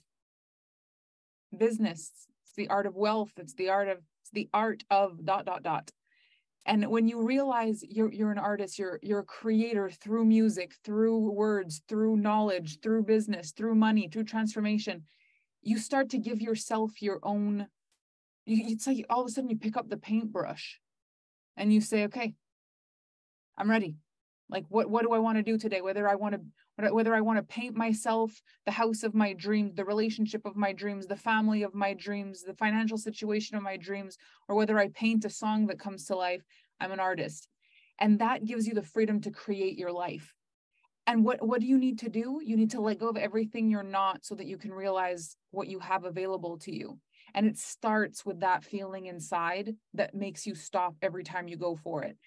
business. It's the art of wealth. It's the art of ... And when you realize you're an artist, you're a creator through music, through words, through knowledge, through business, through money, through transformation, you start to give yourself your own, it's like all of a sudden you pick up the paintbrush and you say, okay, I'm ready. Like, what do I want to do today? Whether I want to paint myself the house of my dreams, the relationship of my dreams, the family of my dreams, the financial situation of my dreams, or whether I paint a song that comes to life, I'm an artist. And that gives you the freedom to create your life. And what do you need to do? You need to let go of everything you're not so that you can realize what you have available to you. And it starts with that feeling inside that makes you stop every time you go for it.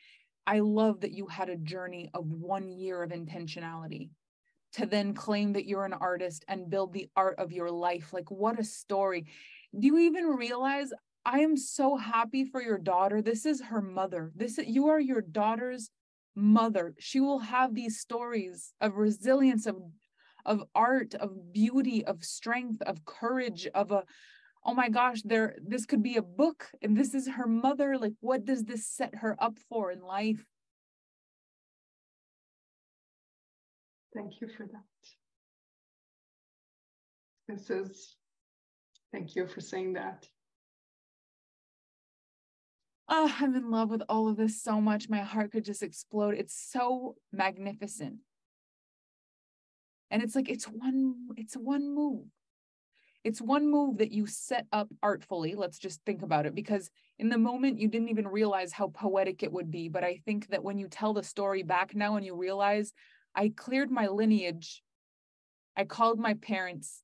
I love that you had a journey of 1 year of intentionality to then claim that you're an artist and build the art of your life. Like, what a story. Do you even realize I am so happy for your daughter? This is her mother. You are your daughter's mother. She will have these stories of resilience, of art, of beauty, of strength, of courage, oh my gosh, this could be a book, and this is her mother. Like, what does this set her up for in life? Thank you for that. Thank you for saying that. Oh, I'm in love with all of this so much. My heart could just explode. It's so magnificent. And it's like, it's one move. It's one move that you set up artfully. Let's just think about it, because in the moment you didn't even realize how poetic it would be. But I think that when you tell the story back now and you realize, I cleared my lineage, I called my parents,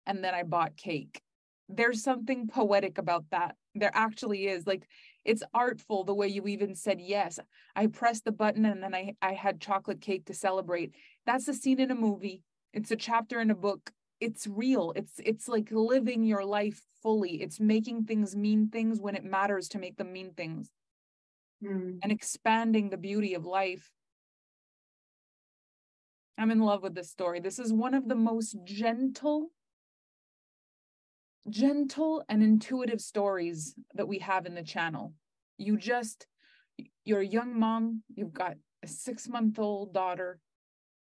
and then I bought cake. There's something poetic about that. There actually is. Like, it's artful the way you even said yes. I pressed the button and then I had chocolate cake to celebrate. That's a scene in a movie. It's a chapter in a book. It's real. It's like living your life fully. It's making things mean things when it matters to make them mean things. And expanding the beauty of life. I'm in love with this story. This is one of the most gentle and intuitive stories that we have in the channel. You're a young mom, you've got a 6-month-old daughter,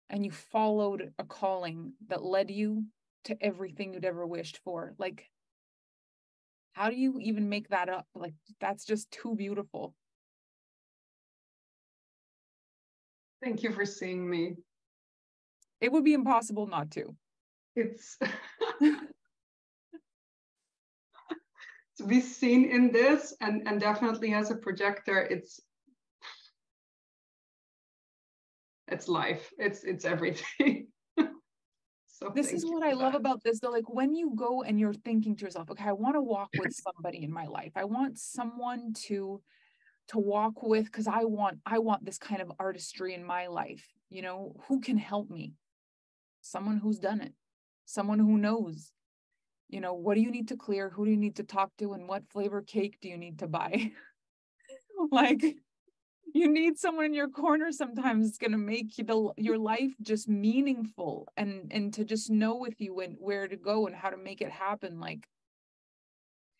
and you followed a calling that led you to everything you'd ever wished for. Like, how do you even make that up? Like, that's just too beautiful. Thank you for seeing me. It would be impossible not to. It's to be seen in this, and definitely as a projector, it's life. It's everything. So this is what I love about this, though. Like, when you go and you're thinking to yourself, okay, I want to walk with somebody in my life. I want someone to walk with, because I want this kind of artistry in my life. You know, who can help me? Someone who's done it, someone who knows. You know, what do you need to clear? Who do you need to talk to? And what flavor cake do you need to buy? Like, you need someone in your corner sometimes. It's going to make your life just meaningful, and to just know with you and where to go and how to make it happen. Like,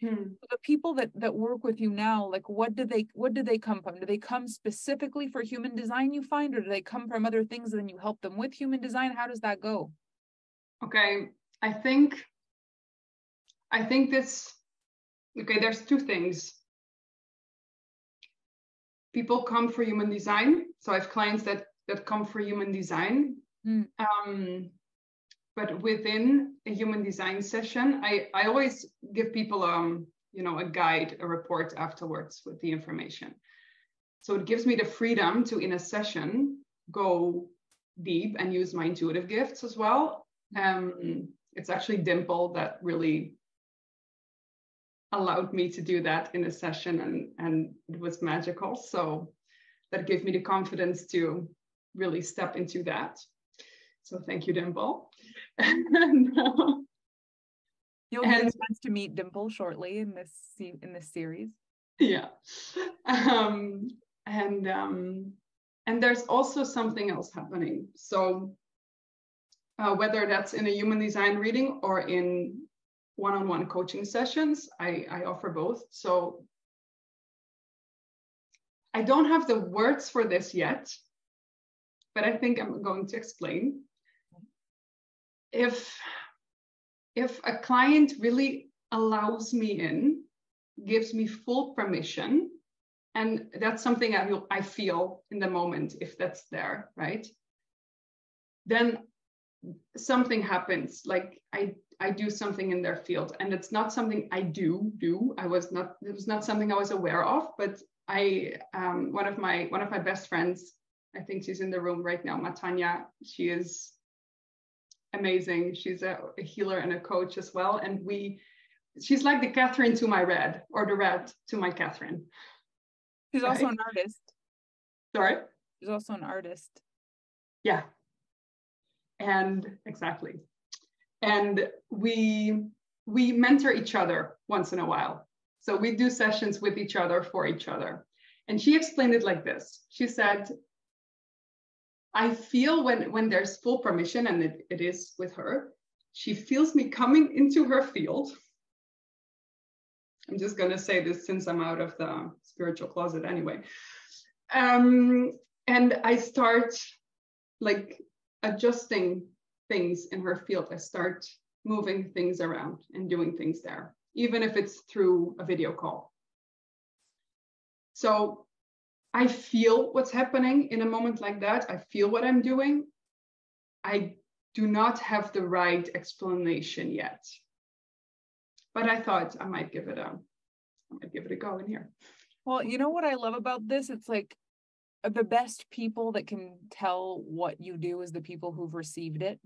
the people that work with you now, like, what do they come from? Do they come specifically for human design, you find, or do they come from other things and then you help them with human design? How does that go? Okay, I think this, okay, there's two things. People come for human design. So I have clients that come for human design. But within a human design session, I always give people a guide, a report afterwards with the information. So it gives me the freedom to, in a session, go deep and use my intuitive gifts as well. It's actually Dimple that really allowed me to do that in a session, and it was magical. So that gave me the confidence to really step into that. So thank you, Dimple. You'll get a chance to meet Dimple shortly in this series. Yeah. And there's also something else happening. So whether that's in a human design reading or in one-on-one coaching sessions, I offer both. So I don't have the words for this yet, but I think I'm going to explain. If a client really allows me in, gives me full permission, and that's something I feel in the moment, if that's there, right? Then something happens, like I do something in their field, and it's not something I do. It was not something I was aware of, but one of my best friends, I think she's in the room right now, Matanya, she is amazing. She's a healer and a coach as well. And she's like the Catherine to my Red, or the Red to my Catherine. She's also an artist. Sorry? She's also an artist. Yeah. And exactly. And we mentor each other once in a while. So we do sessions with each other, for each other. And she explained it like this. She said, I feel when there's full permission, and it is with her, she feels me coming into her field. I'm just going to say this since I'm out of the spiritual closet anyway. And I start like adjusting things in her field. I start moving things around and doing things there, even if it's through a video call. So I feel what's happening in a moment like that. I feel what I'm doing. I do not have the right explanation yet, but I thought I might give it a go in here. Well, you know what I love about this? It's like the best people that can tell what you do is the people who've received it.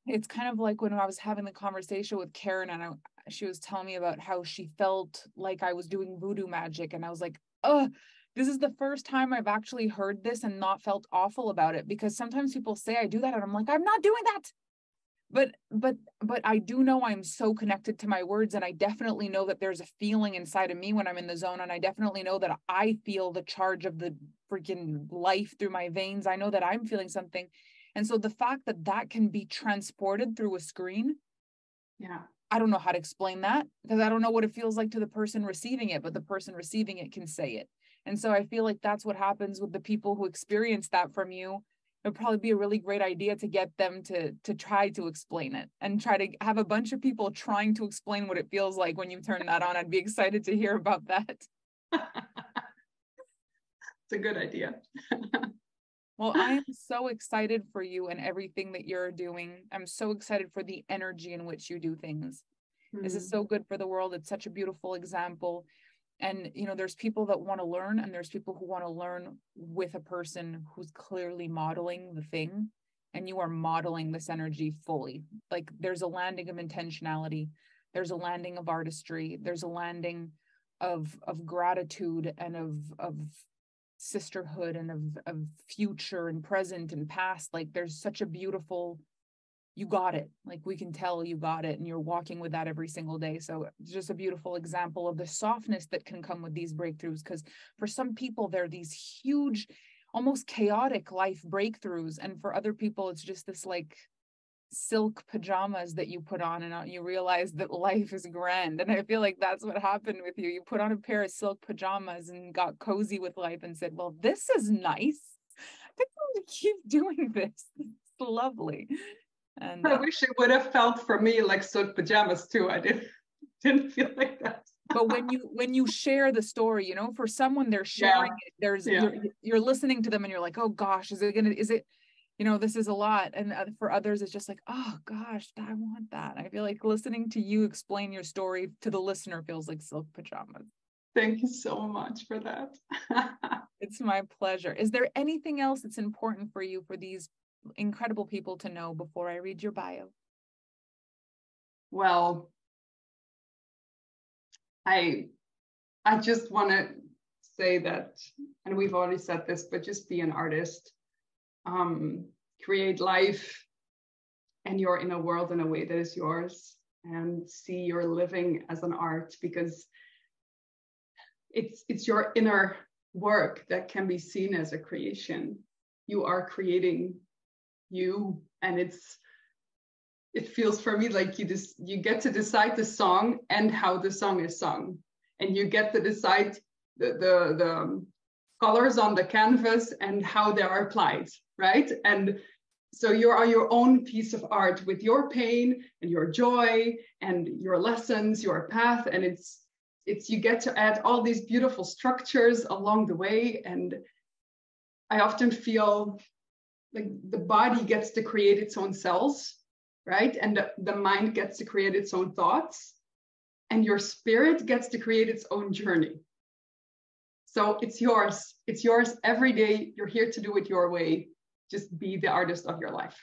It's kind of like when I was having the conversation with Karen, and she was telling me about how she felt like I was doing voodoo magic. And I was like, oh, this is the first time I've actually heard this and not felt awful about it, because sometimes people say I do that and I'm like, I'm not doing that. But I do know I'm so connected to my words, and I definitely know that there's a feeling inside of me when I'm in the zone, and I definitely know that I feel the charge of the freaking life through my veins. I know that I'm feeling something. And so the fact that can be transported through a screen, yeah, I don't know how to explain that, because I don't know what it feels like to the person receiving it, but the person receiving it can say it. And so I feel like that's what happens with the people who experience that from you. It would probably be a really great idea to get them to try to explain it, and try to have a bunch of people trying to explain what it feels like when you turn that on. I'd be excited to hear about that. It's a good idea. Well, I am so excited for you and everything that you're doing. I'm so excited for the energy in which you do things. This is so good for the world. It's such a beautiful example. And, you know, there's people that want to learn, and there's people who want to learn with a person who's clearly modeling the thing. And you are modeling this energy fully. Like, there's a landing of intentionality. There's a landing of artistry. There's a landing of gratitude and of sisterhood and of future and present and past. Like, there's such a beautiful, you got it. Like, we can tell you got it, and you're walking with that every single day. So it's just a beautiful example of the softness that can come with these breakthroughs, because for some people they're these huge, almost chaotic life breakthroughs, and for other people it's just this like silk pajamas that you put on and you realize that life is grand. And I feel like that's what happened with you. You put on a pair of silk pajamas and got cozy with life and said, well, this is nice. I think I'm going to keep doing this. It's lovely. And I wish it would have felt for me like silk pajamas too. I didn't feel like that. But when you share the story, you know, for someone they're sharing it, there's you're listening to them and you're like, oh gosh, is it you know, this is a lot. And for others, it's just like, oh gosh, I want that. I feel like listening to you explain your story to the listener feels like silk pajamas. Thank you so much for that. It's my pleasure. Is there anything else that's important for you, for these incredible people to know before I read your bio? Well, I just want to say that, and we've already said this, but just be an artist. Create life and your inner world in a way that is yours, and see your living as an art, because it's your inner work that can be seen as a creation. You are creating you, and it feels for me like you get to decide the song and how the song is sung, and you get to decide the colors on the canvas and how they are applied, right? And so you are your own piece of art with your pain and your joy and your lessons, your path. And it's you get to add all these beautiful structures along the way. And I often feel like the body gets to create its own cells, right? And the mind gets to create its own thoughts. And your spirit gets to create its own journey. So it's yours. It's yours every day. You're here to do it your way. Just be the artist of your life.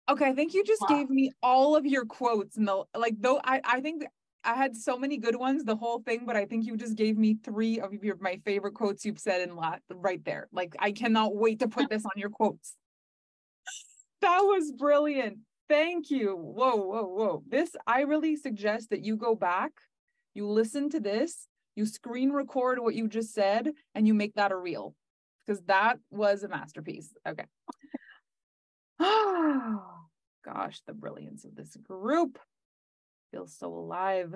Okay, I think you just gave me all of your quotes. And though I think I had so many good ones, the whole thing, but I think you just gave me 3 of my favorite quotes you've said right there. Like, I cannot wait to put this on your quotes. That was brilliant. Thank you. Whoa. I really suggest that you go back, you listen to this, you screen record what you just said, and you make that a reel, because that was a masterpiece. Okay. Oh, gosh, the brilliance of this group. Feels so alive.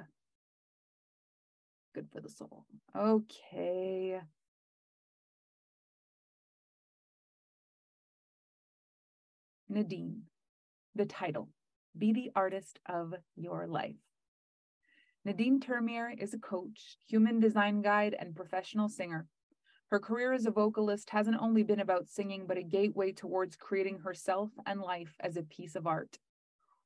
Good for the soul. Okay. Nadine, the title, Be the Artist of Your Life. Nadine Termeer is a coach, human design guide, and professional singer. Her career as a vocalist hasn't only been about singing, but a gateway towards creating herself and life as a piece of art.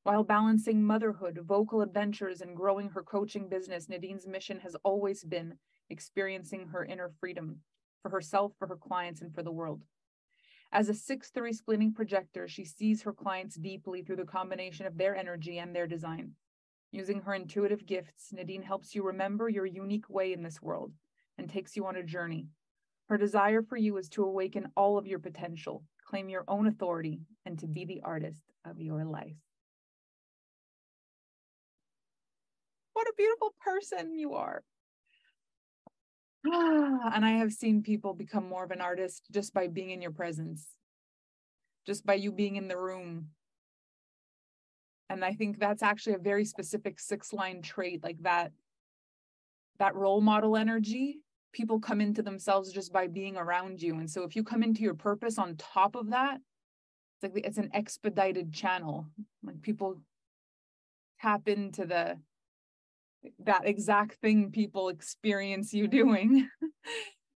While balancing motherhood, vocal adventures, and growing her coaching business, Nadine's mission has always been experiencing her inner freedom for herself, for her clients, and for the world. As a 6/3 splitting projector, she sees her clients deeply through the combination of their energy and their design. Using her intuitive gifts, Nadine helps you remember your unique way in this world and takes you on a journey. Her desire for you is to awaken all of your potential, claim your own authority, and to be the artist of your life. What a beautiful person you are. And I have seen people become more of an artist just by being in your presence, just by you being in the room. And I think that's actually a very specific 6-line trait, like that role model energy. People come into themselves just by being around you. And so if you come into your purpose on top of that, it's an expedited channel. Like, people tap into that exact thing people experience you doing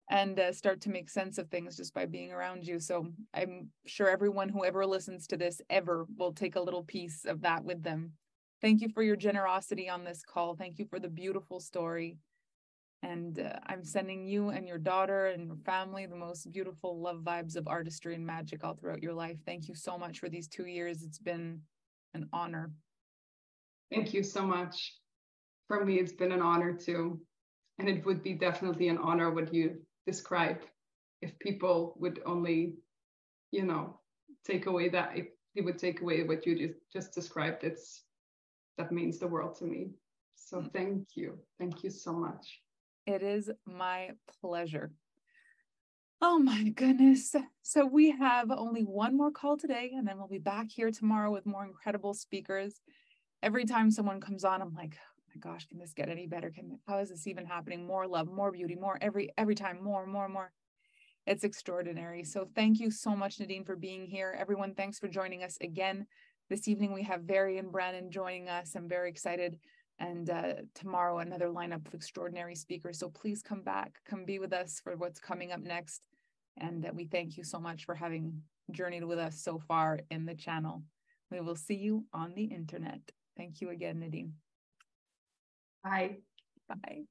and start to make sense of things just by being around you. So I'm sure everyone who ever listens to this ever will take a little piece of that with them. Thank you for your generosity on this call. Thank you for the beautiful story. And I'm sending you and your daughter and your family the most beautiful love vibes of artistry and magic all throughout your life. Thank you so much for these 2 years. It's been an honor. Thank you so much. For me, it's been an honor too. And it would be definitely an honor what you describe. If people would only, take away that, if they would take away what you just described, that means the world to me. So thank you. Thank you so much. It is my pleasure. Oh my goodness. So we have only one more call today, and then we'll be back here tomorrow with more incredible speakers. Every time someone comes on, I'm like, my gosh, can this get any better? How is this even happening? More love, more beauty, more every time, more. It's extraordinary. So thank you so much, Nadine, for being here. Everyone, thanks for joining us again. This evening, we have Barry and Brandon joining us. I'm very excited. And tomorrow, another lineup of extraordinary speakers. So please come back, come be with us for what's coming up next. And we thank you so much for having journeyed with us so far in the channel. We will see you on the internet. Thank you again, Nadine. Bye. Bye.